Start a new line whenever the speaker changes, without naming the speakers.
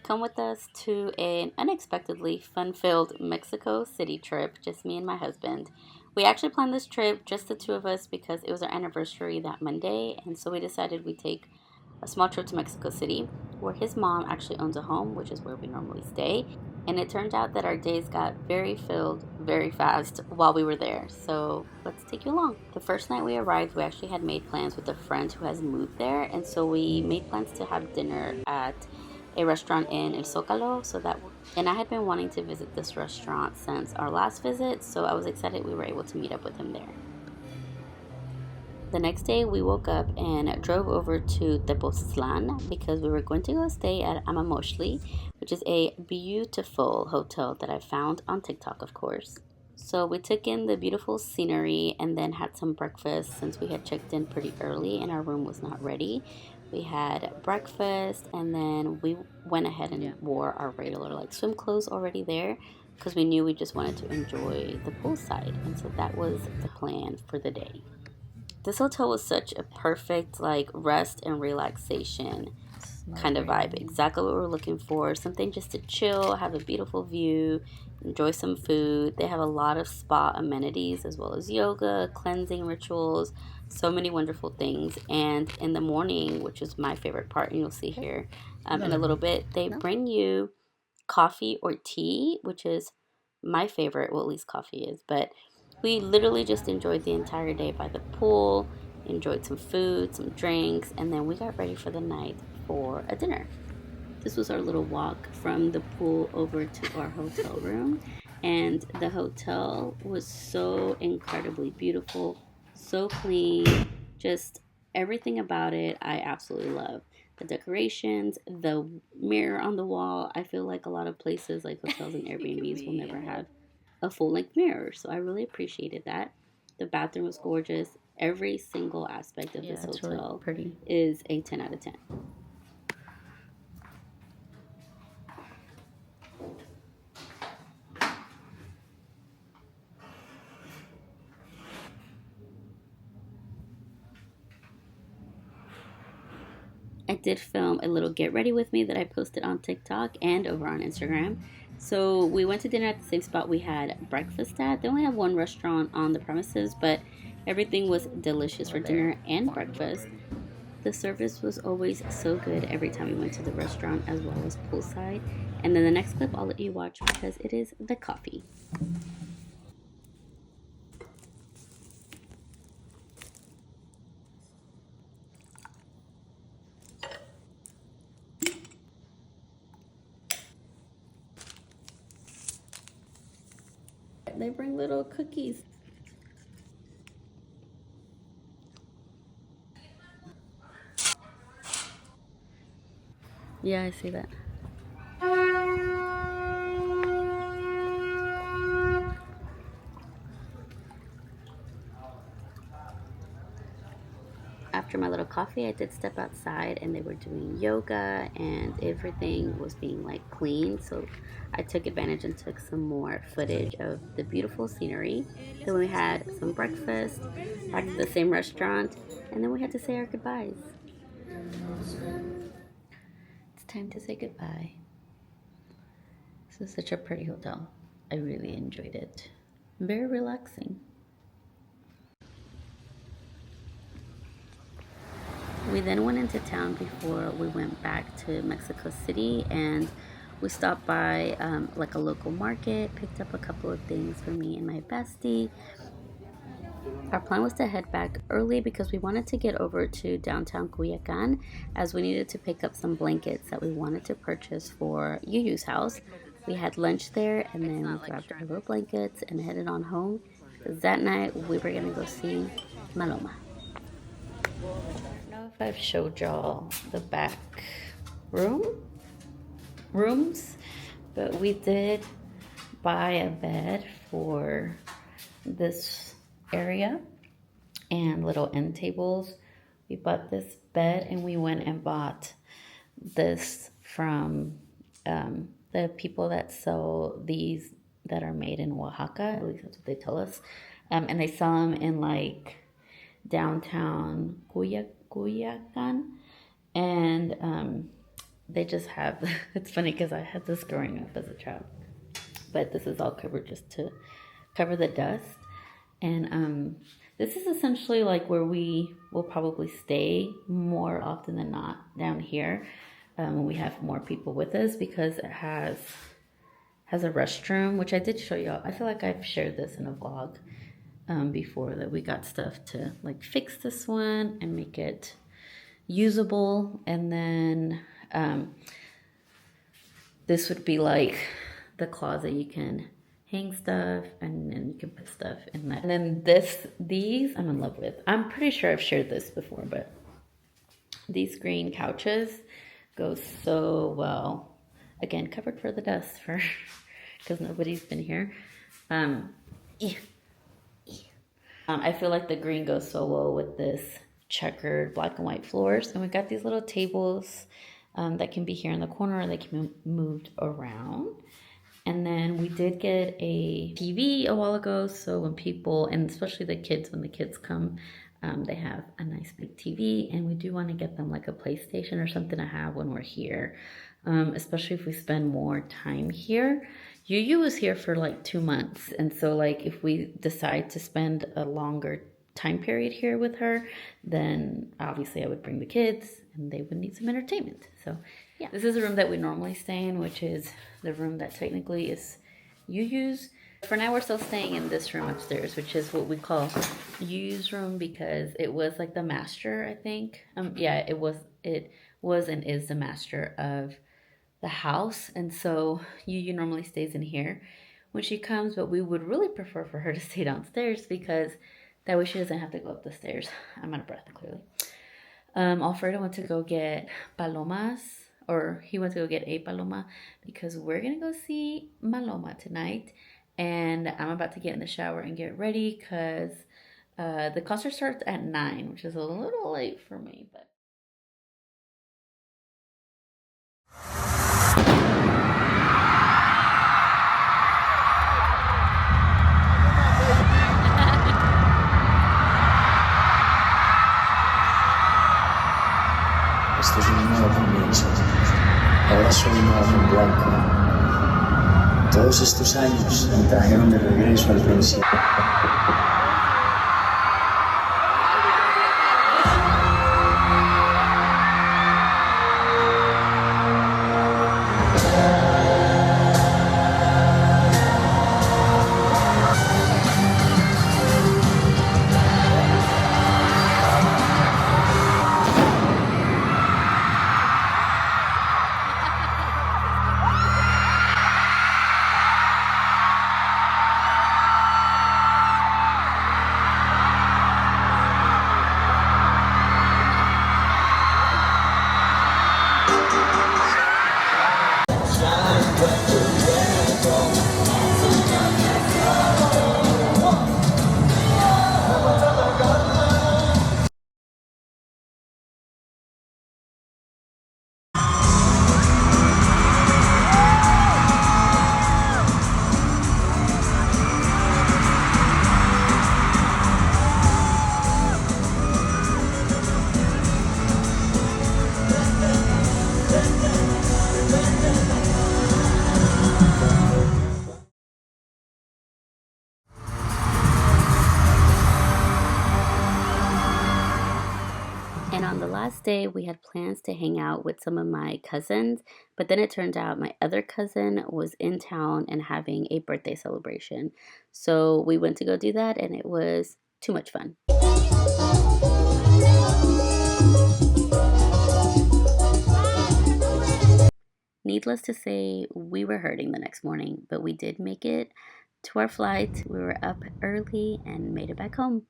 Come with us to an unexpectedly fun-filled Mexico City trip, just me and my husband. We actually planned this trip, just the two of us, because it was our anniversary that Monday, and so we decided we'd take a small trip to Mexico City, where his mom actually owns a home, which is where we normally stay. And it turned out that our days got very filled very fast while we were there. So let's take you along. The first night we arrived, we actually had made plans with a friend who has moved there. And so we made plans to have dinner at a restaurant in El Zocalo. And I had been wanting to visit this restaurant since our last visit. So I was excited we were able to meet up with him there. The next day, we woke up and drove over to Tepoztlan because we were going to go stay at Amomotli, which is a beautiful hotel that I found on TikTok, of course. So we took in the beautiful scenery and then had some breakfast since we had checked in pretty early and our room was not ready. We had breakfast and then we went ahead and wore our regular like swim clothes already there because we knew we just wanted to enjoy the poolside. And so that was the plan for the day. This hotel was such a perfect like rest and relaxation kind of vibe. Exactly what we were looking for. Something just to chill, have a beautiful view, enjoy some food. They have a lot of spa amenities as well as yoga, cleansing rituals, so many wonderful things. And in the morning, which is my favorite part, and you'll see here in a little bit, they bring you coffee or tea, which is my favorite. Well, at least coffee is, but we literally just enjoyed the entire day by the pool, enjoyed some food, some drinks, and then we got ready for the night for a dinner. This was our little walk from the pool over to our hotel room, and the hotel was so incredibly beautiful, so clean, just everything about it I absolutely love. The decorations, the mirror on the wall. I feel like a lot of places like hotels and Airbnbs will never have a full length mirror. So I really appreciated that. The bathroom was gorgeous. Every single aspect of this hotel really pretty. Is a 10 out of 10. I did film a little get ready with me that I posted on TikTok and over on Instagram. So we went to dinner at the same spot we had breakfast at. They only have one restaurant on the premises, but everything was delicious for dinner and breakfast. The service was always so good every time we went to the restaurant as well as poolside. And then the next clip I'll let you watch because it is the coffee. They bring little cookies. Yeah, I see that. After my little coffee, I did step outside and they were doing yoga and everything was being like clean. So I took advantage and took some more footage of the beautiful scenery. Then we had some breakfast back at the same restaurant and then we had to say our goodbyes. It's time to say goodbye. This is such a pretty hotel. I really enjoyed it. Very relaxing. We then went into town before we went back to Mexico City and we stopped by like a local market, picked up a couple of things for me and my bestie. Our plan was to head back early because we wanted to get over to downtown Coyoacan as we needed to pick up some blankets that we wanted to purchase for Yuyu's house. We had lunch there and then we grabbed our little blankets and headed on home because that night we were going to go see Maluma. I don't know if I've showed y'all the back rooms, but we did buy a bed for this area and little end tables. We bought this bed and we went and bought this from the people that sell these that are made in Oaxaca. At least that's what they tell us. And they sell them in like downtown Coyoacan. And they just have, it's funny because I had this growing up as a child, but this is all covered just to cover the dust. And this is essentially like where we will probably stay more often than not, down here, when we have more people with us, because it has a restroom, which I did show y'all. I feel like I've shared this in a vlog before, that we got stuff to like fix this one and make it usable. And then this would be like the closet. You can hang stuff, and then you can put stuff in that. And then these I'm in love with. I'm pretty sure I've shared this before, but these green couches go so well. Again, covered for the dust, for because nobody's been here. I feel like the green goes so well with this checkered black and white floors. And we got these little tables that can be here in the corner, or they can be moved around. And then we did get a TV a while ago, so when people, and especially the kids, when the kids come, they have a nice big TV. And we do want to get them like a PlayStation or something to have when we're here, especially if we spend more time here. Yuyu was here for like 2 months, and so like if we decide to spend a longer time period here with her, then obviously I would bring the kids and they would need some entertainment. So yeah, this is a room that we normally stay in, which is the room that technically is Yuyu's. For now, we're still staying in this room upstairs, which is what we call Yuyu's room, because it was like the master, I think. Yeah, it was and is the master of the house. And so Yuyu normally stays in here when she comes, but we would really prefer for her to stay downstairs, because that way she doesn't have to go up the stairs. I'm out of breath, clearly. Alfredo went to go get palomas, or he went to go get a paloma, because we're gonna go see Maluma tonight. And I'm about to get in the shower and get ready, because the concert starts at 9, which is a little late for me, but
Esto es un nuevo comienzo. Ahora soy un hombre blanco. Todos estos años me trajeron de regreso al principio.
And on the last day, we had plans to hang out with some of my cousins, but then it turned out my other cousin was in town and having a birthday celebration. So we went to go do that, and it was too much fun. Needless to say, we were hurting the next morning, but we did make it to our flight. We were up early and made it back home.